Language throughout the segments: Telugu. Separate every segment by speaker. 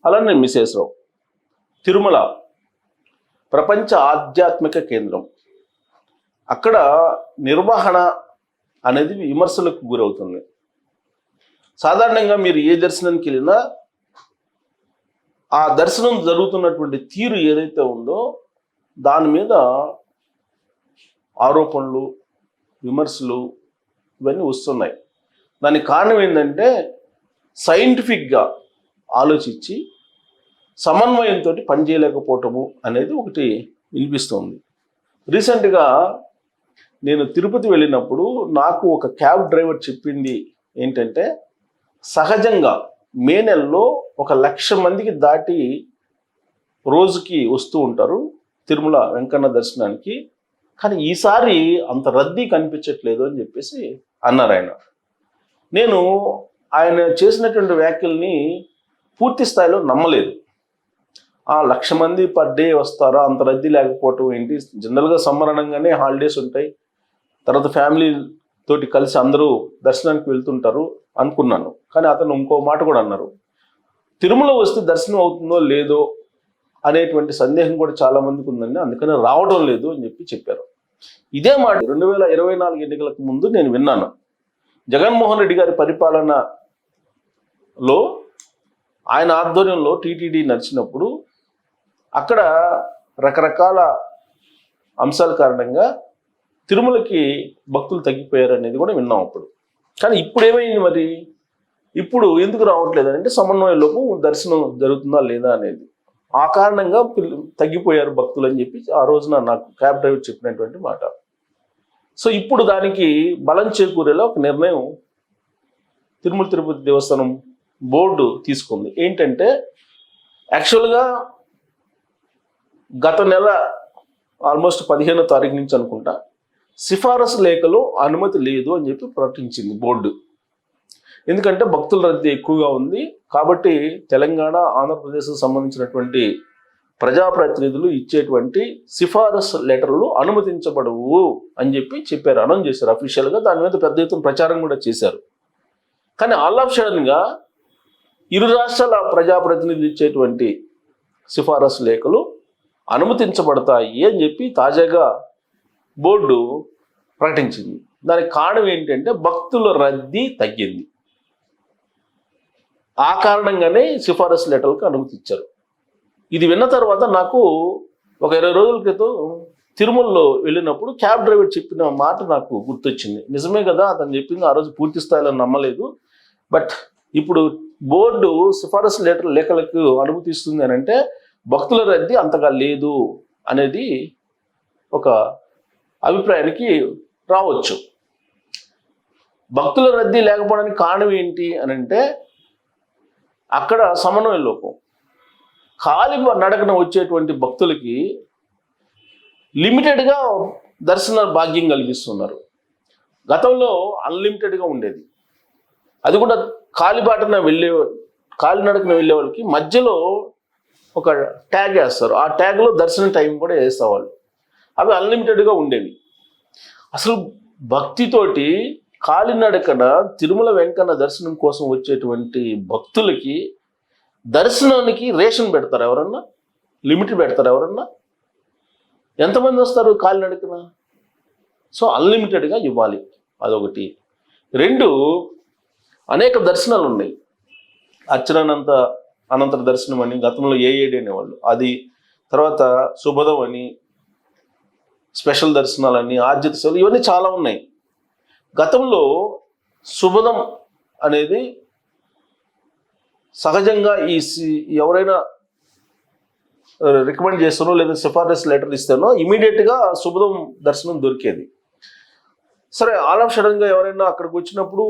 Speaker 1: అలానే మిసెస్ రావు. తిరుమల ప్రపంచ ఆధ్యాత్మిక కేంద్రం. అక్కడ నిర్వహణ అనేది విమర్శలకు గురవుతుంది. సాధారణంగా మీరు ఏ దర్శనానికి వెళ్ళినా ఆ దర్శనం జరుగుతున్నటువంటి తీరు ఏదైతే ఉందో దాని మీద ఆరోపణలు, విమర్శలు ఇవన్నీ వస్తున్నాయి. దానికి కారణం ఏంటంటే సైంటిఫిక్గా ఆలోచించి సమన్వయంతో పనిచేయలేకపోవటము అనేది ఒకటి వినిపిస్తుంది. రీసెంట్గా నేను తిరుపతి వెళ్ళినప్పుడు నాకు ఒక క్యాబ్ డ్రైవర్ చెప్పింది ఏంటంటే, సహజంగా మే నెలలో 1,00,000 మందికి దాటి రోజుకి వస్తూ ఉంటారు తిరుమల వెంకన్న దర్శనానికి, కానీ ఈసారి అంత రద్దీ కనిపించట్లేదు అని చెప్పేసి అన్నారు ఆయన. నేను ఆయన చేసినటువంటి వ్యాఖ్యల్ని పూర్తి స్థాయిలో నమ్మలేదు. 1,00,000 మంది పర్ డే వస్తారా, అంత రద్దీ లేకపోవటం ఏంటి? జనరల్గా సమ్మర్ అనగానే హాలిడేస్ ఉంటాయి, తర్వాత ఫ్యామిలీ తోటి కలిసి అందరూ దర్శనానికి వెళ్తుంటారు అనుకున్నాను. కానీ అతను ఇంకో మాట కూడా అన్నారు, తిరుమల వస్తే దర్శనం అవుతుందో లేదో అనేటువంటి సందేహం కూడా చాలా మందికి ఉందండి, అందుకని రావడం లేదు అని చెప్పారు. ఇదే మాట 2024 ఎన్నికలకు ముందు నేను విన్నాను. జగన్మోహన్ రెడ్డి గారి పరిపాలనలో ఆయన ఆధ్వర్యంలో టీటీడీ నడిచినప్పుడు అక్కడ రకరకాల అంశాల కారణంగా తిరుమలకి భక్తులు తగ్గిపోయారు అనేది కూడా విన్నాం అప్పుడు. కానీ ఇప్పుడు ఏమైంది మరి? ఇప్పుడు ఎందుకు రావట్లేదు అంటే సమన్వయ లోపం, దర్శనం జరుగుతుందా లేదా అనేది. ఆ కారణంగా తగ్గిపోయారు భక్తులు అని చెప్పి ఆ రోజున నాకు క్యాబ్ డ్రైవర్ చెప్పినటువంటి మాట. సో ఇప్పుడు దానికి బలం చేకూరేలా ఒక నిర్ణయం తిరుమల తిరుపతి దేవస్థానం బోర్డు తీసుకుంది. ఏంటంటే, యాక్చువల్గా గత నెల ఆల్మోస్ట్ 15వ తారీఖు నుంచి అనుకుంటా సిఫారసు లేఖలో అనుమతి లేదు అని చెప్పి ప్రకటించింది బోర్డు. ఎందుకంటే భక్తుల రద్దీ ఎక్కువగా ఉంది కాబట్టి తెలంగాణ, ఆంధ్రప్రదేశ్కు సంబంధించినటువంటి ప్రజాప్రతినిధులు ఇచ్చేటువంటి సిఫారసు లెటర్లు అనుమతించబడవు అని చెప్పారు, అనౌన్స్ చేశారు అఫీషియల్గా. దాని మీద పెద్ద ఎత్తున ప్రచారం కూడా చేశారు. కానీ ఆల్ ఆఫ్ సడన్గా ఇరు రాష్ట్రాల ప్రజాప్రతినిధులు ఇచ్చేటువంటి సిఫారసు లేఖలు అనుమతించబడతాయి అని చెప్పి తాజాగా బోర్డు ప్రకటించింది. దానికి కారణం ఏంటంటే భక్తుల రద్దీ తగ్గింది. ఆ కారణంగానే సిఫారసు లెటర్లకు అనుమతి ఇచ్చారు. ఇది విన్న తర్వాత నాకు ఒక 20 రోజుల క్రితం తిరుమలలో వెళ్ళినప్పుడు క్యాబ్ డ్రైవర్ చెప్పిన మాట నాకు గుర్తొచ్చింది. నిజమే కదా, అతను చెప్పింది ఆ రోజు పూర్తి స్థాయిలో నమ్మలేదు. బట్ ఇప్పుడు బోర్డు సిఫారసు లేఖలకు అనుమతి ఇస్తుంది అని అంటే భక్తుల రద్దీ అంతగా లేదు అనేది ఒక అభిప్రాయానికి రావచ్చు. భక్తుల రద్దీ లేకపోవడానికి కారణం ఏంటి అని అంటే అక్కడ సమన్వయ లోపం. ఖాళీ నడకన వచ్చేటువంటి భక్తులకి లిమిటెడ్గా దర్శన భాగ్యం కలిగిస్తున్నారు. గతంలో అన్లిమిటెడ్గా ఉండేది. అది కూడా కాలినడకన వెళ్ళే వాళ్ళకి మధ్యలో ఒక ట్యాగ్ వేస్తారు. ఆ ట్యాగ్లో దర్శనం టైం కూడా వేసేవాళ్ళు. అవి అన్లిమిటెడ్గా ఉండేవి. అసలు భక్తితోటి కాలినడకన తిరుమల వెంకన్న దర్శనం కోసం వచ్చేటువంటి భక్తులకి దర్శనానికి రేషన్ పెడతారు ఎవరన్నా? లిమిట్ పెడతారు ఎవరన్నా? ఎంతమంది వస్తారు కాలినడకన? సో అన్లిమిటెడ్గా ఇవ్వాలి, అదొకటి. 2, అనేక దర్శనాలు ఉన్నాయి. అనంతర దర్శనం అని గతంలో ఏఏడి అనేవాళ్ళు, అది. తర్వాత శుభదం అని, స్పెషల్ దర్శనాలని, ఆర్జిత సేవలు, ఇవన్నీ చాలా ఉన్నాయి. గతంలో శుభదం అనేది సహజంగా ఎవరైనా రికమెండ్ చేస్తానో లేదా సిఫారసు లెటర్ ఇస్తానో ఇమీడియట్గా శుభదం దర్శనం దొరికేది. సరే, ఆల్ ఆఫ్ సడన్గా ఎవరైనా అక్కడికి వచ్చినప్పుడు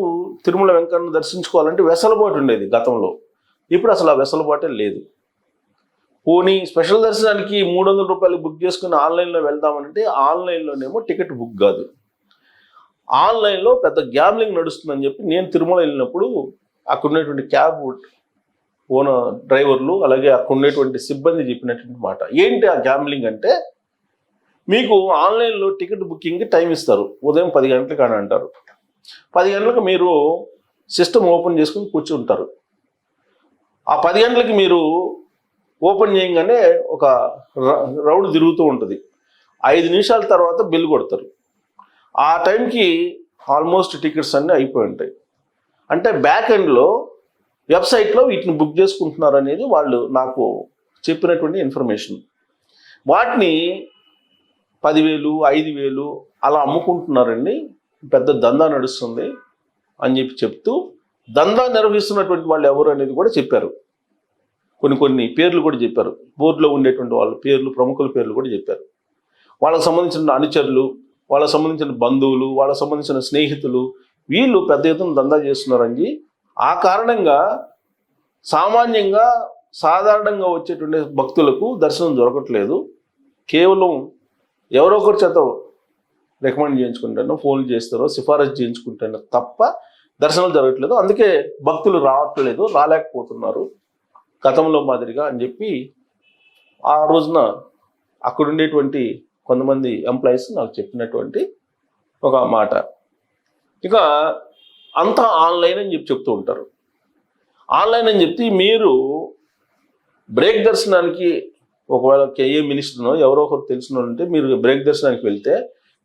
Speaker 1: తిరుమల వెంకన్న దర్శించుకోవాలంటే వెసలుబాటు ఉండేది గతంలో. ఇప్పుడు అసలు ఆ వెసలుబాటే లేదు. పోనీ స్పెషల్ దర్శనానికి 300 రూపాయలు బుక్ చేసుకుని ఆన్లైన్లో వెళ్దామంటే ఆన్లైన్లోనేమో టికెట్ బుక్ కాదు. ఆన్లైన్లో పెద్ద గ్యామ్లింగ్ నడుస్తుందని చెప్పి నేను తిరుమల వెళ్ళినప్పుడు అక్కడ ఉన్నటువంటి క్యాబ్ ఓనర్ డ్రైవర్లు అలాగే అక్కడ ఉండేటువంటి సిబ్బంది చెప్పినటువంటి మాట ఏంటి ఆ గ్యామ్లింగ్ అంటే, మీకు ఆన్లైన్లో టికెట్ బుకింగ్కి టైం ఇస్తారు. ఉదయం 10 గంటలకు అని అంటారు. 10 గంటలకు మీరు సిస్టమ్ ఓపెన్ చేసుకుని కూర్చుంటారు. ఆ 10 గంటలకి మీరు ఓపెన్ చేయగానే ఒక రౌండ్ తిరుగుతూ ఉంటుంది. 5 నిమిషాల తర్వాత బిల్ కొడతారు. ఆ టైంకి ఆల్మోస్ట్ టికెట్స్ అన్నీ అయిపోయి ఉంటాయి. అంటే బ్యాక్ ఎండ్లో వెబ్సైట్లో వీటిని బుక్ చేసుకుంటున్నారు అనేది వాళ్ళు నాకు చెప్పినటువంటి ఇన్ఫర్మేషన్. వాటిని 10,000, 5,000 అలా అమ్ముకుంటున్నారండి. పెద్ద దందా నడుస్తుంది అని చెప్తూ దందా నిర్వహిస్తున్నటువంటి వాళ్ళు ఎవరు అనేది కూడా చెప్పారు. కొన్ని పేర్లు కూడా చెప్పారు. బోర్డులో ఉండేటువంటి వాళ్ళ పేర్లు, ప్రముఖుల పేర్లు కూడా చెప్పారు. వాళ్ళకు సంబంధించిన అనుచరులు, వాళ్ళకు సంబంధించిన బంధువులు, వాళ్ళకు సంబంధించిన స్నేహితులు, వీళ్ళు పెద్ద ఎత్తున దందా చేస్తున్నారని. ఆ కారణంగా సామాన్యంగా సాధారణంగా వచ్చేటువంటి భక్తులకు దర్శనం దొరకట్లేదు. కేవలం ఎవరో ఒకరి చేత రికమెండ్ చేయించుకుంటానో, ఫోన్లు చేస్తారో, సిఫారసు చేయించుకుంటానో తప్ప దర్శనాలు జరగట్లేదు. అందుకే భక్తులు రావట్లేదు, రాలేకపోతున్నారు గతంలో మాదిరిగా అని చెప్పి ఆ రోజున అక్కడ ఉండేటువంటి కొంతమంది ఎంప్లాయీస్ నాకు చెప్పినటువంటి ఒక మాట. ఇక అంతా ఆన్లైన్ అని చెప్తూ ఉంటారు. ఆన్లైన్ అని చెప్తే మీరు బ్రేక్ దర్శనానికి ఒకవేళ కేఏ మినిస్టర్నో ఎవరో ఒకరు తెలిసిన ఉంటే మీరు బ్రేక్ దర్శనానికి వెళ్తే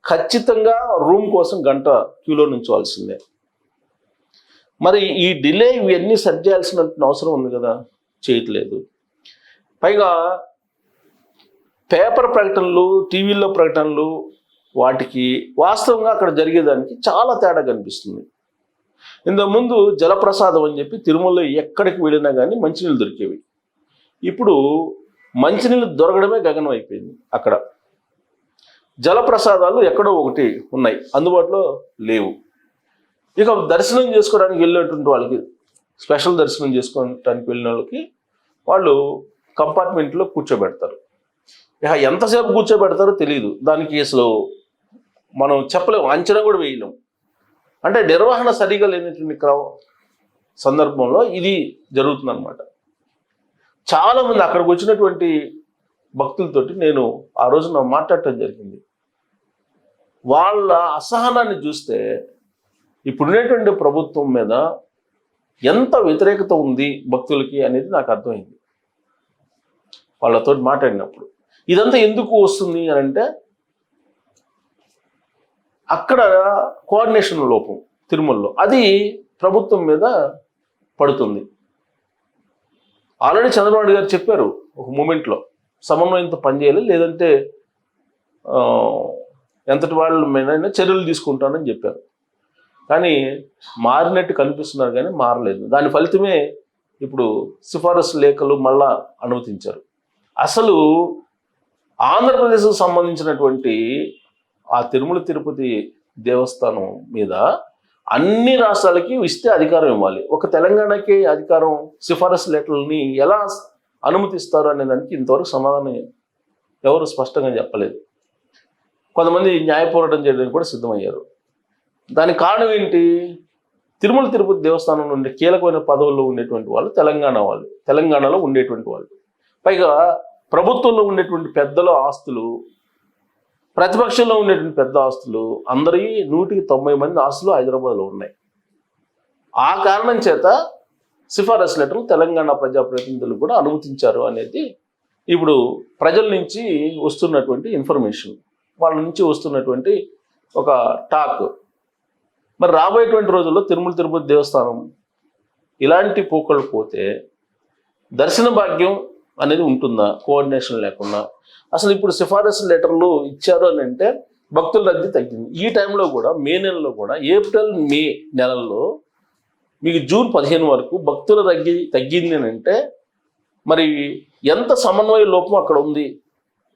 Speaker 1: ఖచ్చితంగా రూమ్ కోసం గంట క్యూలో నుంచోవాల్సిందే. మరి ఈ డిలే ఇవన్నీ సెట్ చేయాల్సిన అవసరం ఉంది కదా, చేయట్లేదు. పైగా పేపర్ ప్రకటనలు, టీవీల్లో ప్రకటనలు, వాటికి వాస్తవంగా అక్కడ జరిగేదానికి చాలా తేడా కనిపిస్తుంది. ఇంతకుముందు జలప్రసాదం అని చెప్పి తిరుమలలో ఎక్కడికి వెళ్ళినా కానీ మంచినీళ్ళు దొరికేవి. ఇప్పుడు మంచినీళ్ళు దొరకడమే గగనం అయిపోయింది. అక్కడ జలప్రసాదాలు ఎక్కడో ఒకటి ఉన్నాయి, అందుబాటులో లేవు. ఇక దర్శనం చేసుకోవడానికి వెళ్ళేటువంటి వాళ్ళకి, స్పెషల్ దర్శనం చేసుకోవడానికి వెళ్ళిన వాళ్ళకి వాళ్ళు కంపార్ట్మెంట్లో కూర్చోబెడతారు. ఇక ఎంతసేపు కూర్చోబెడతారో తెలియదు. దానికి అసలు మనం చెప్పలేము, అంచనా కూడా వేయలేము. అంటే నిర్వహణ సరిగా లేనటువంటి సందర్భంలో ఇది జరుగుతుందన్నమాట. చాలామంది అక్కడికి వచ్చినటువంటి భక్తులతోటి నేను ఆ రోజున మాట్లాడటం జరిగింది. వాళ్ళ అసహనాన్ని చూస్తే ఇప్పుడున్నటువంటి ప్రభుత్వం మీద ఎంత వ్యతిరేకత ఉంది భక్తులకి అనేది నాకు అర్థమైంది వాళ్ళతో మాట్లాడినప్పుడు. ఇదంతా ఎందుకు వస్తుంది అని అంటే అక్కడ కోఆర్డినేషన్ లోపం తిరుమలలో, అది ప్రభుత్వం మీద పడుతుంది. ఆల్రెడీ చంద్రబాబు నాయుడు గారు చెప్పారు ఒక మూమెంట్లో, సమన్వయంతో పనిచేయాలి, లేదంటే ఎంతటి వాళ్ళ మీద చర్యలు తీసుకుంటానని చెప్పారు. కానీ మారినట్టు కనిపిస్తున్నారు కానీ మారలేదు. దాని ఫలితమే ఇప్పుడు సిఫారసు లేఖలు మళ్ళా అనుమతించారు. అసలు ఆంధ్రప్రదేశ్కు సంబంధించినటువంటి ఆ తిరుమల తిరుపతి దేవస్థానం మీద అన్ని రాష్ట్రాలకి ఇస్తే అధికారం ఇవ్వాలి. ఒక తెలంగాణకి అధికారం, సిఫారసు లెటర్లని ఎలా అనుమతిస్తారు అనే దానికి ఇంతవరకు సమాధానం ఎవరు స్పష్టంగా చెప్పలేదు. కొంతమంది న్యాయ పోరాటం చేయడానికి కూడా సిద్ధమయ్యారు. దానికి కారణం ఏంటి? తిరుమల తిరుపతి దేవస్థానం నుండి కీలకమైన పదవుల్లో ఉండేటువంటి వాళ్ళు తెలంగాణలో ఉండేటువంటి వాళ్ళు, పైగా ప్రభుత్వంలో ఉండేటువంటి పెద్దల ఆస్తులు, ప్రతిపక్షంలో ఉండేటువంటి పెద్ద ఆస్తులు, అందరి 190 మంది ఆస్తులు హైదరాబాద్లో ఉన్నాయి. ఆ కారణం చేత సిఫారసు లెటర్లు తెలంగాణ ప్రజాప్రతినిధులు కూడా అనుమతించారు అనేది ఇప్పుడు ప్రజల నుంచి వస్తున్నటువంటి ఇన్ఫర్మేషన్, వాళ్ళ నుంచి వస్తున్నటువంటి ఒక టాక్. మరి రాబోయేటువంటి రోజుల్లో తిరుమల తిరుపతి దేవస్థానం ఇలాంటి పోకళ్ళు పోతే దర్శన భాగ్యం అనేది ఉంటుందా కోఆర్డినేషన్ లేకుండా? అసలు ఇప్పుడు సిఫారసు లెటర్లు ఇచ్చారు అని అంటే భక్తుల రద్దీ తగ్గింది. ఈ టైంలో కూడా మే నెలలో కూడా, ఏప్రిల్ మే నెలల్లో మీకు జూన్ 15 వరకు భక్తుల రద్దీ తగ్గింది అని అంటే మరి ఎంత సమన్వయ లోపం అక్కడ ఉంది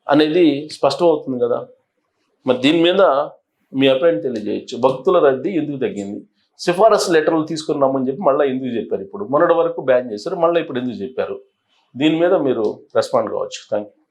Speaker 1: అనేది స్పష్టమవుతుంది కదా. మరి దీని మీద మీ అభిప్రాయం తెలియజేయచ్చు. భక్తుల రద్దీ ఎందుకు తగ్గింది? సిఫారసు లెటర్లు తీసుకుని రమ్మని చెప్పి మళ్ళీ ఎందుకు చెప్పారు? ఇప్పుడు మొన్నటి వరకు బ్యాన్ చేశారు, మళ్ళీ ఇప్పుడు ఎందుకు చెప్పారు? దీని మీద మీరు రెస్పాండ్ కావచ్చు. Thank you.